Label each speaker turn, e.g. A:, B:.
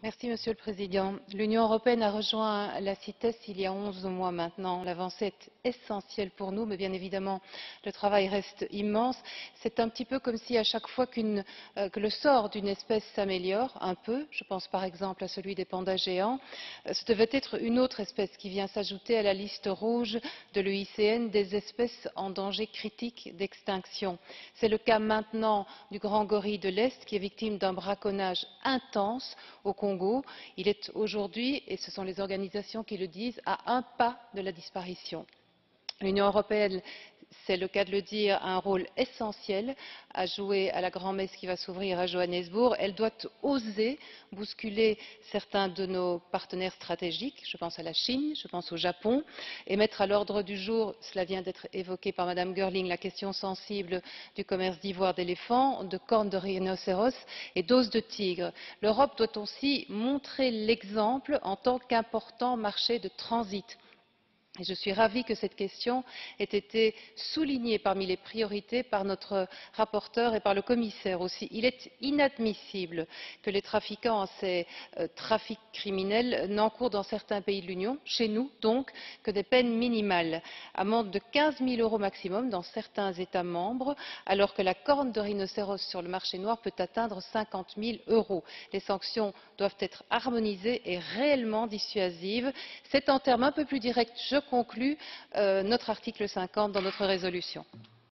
A: Monsieur le Président. L'Union européenne a rejoint la CITES il y a 11 mois maintenant. L'avancée est essentielle pour nous, mais bien évidemment, le travail reste immense. C'est un petit peu comme si à chaque fois que le sort d'une espèce s'améliore un peu, je pense par exemple à celui des pandas géants, ce devait être une autre espèce qui vient s'ajouter à la liste rouge de l'UICN des espèces en danger critique d'extinction. C'est le cas maintenant du grand gorille de l'Est qui est victime d'un braconnage intense au Congo. Il est aujourd'hui, et ce sont les organisations qui le disent, à un pas de la disparition. L'Union européenne, c'est le cas de le dire, a un rôle essentiel à jouer à la grand-messe qui va s'ouvrir à Johannesburg. Elle doit oser bousculer certains de nos partenaires stratégiques, je pense à la Chine, je pense au Japon, et mettre à l'ordre du jour, cela vient d'être évoqué par Mme Girling, la question sensible du commerce d'ivoire d'éléphant, de cornes de rhinocéros et d'os de tigre. L'Europe doit aussi montrer l'exemple en tant qu'important marché de transit. Et je suis ravie que cette question ait été soulignée parmi les priorités par notre rapporteur et par le commissaire aussi. Il est inadmissible que les trafiquants à ces trafics criminels n'encourent dans certains pays de l'Union, chez nous donc, que des peines minimales, amende de 15 000 € maximum dans certains États membres, alors que la corne de rhinocéros sur le marché noir peut atteindre 50 000 €. Les sanctions doivent être harmonisées et réellement dissuasives. C'est en termes un peu plus directs, je conclus, notre article 50 dans notre résolution.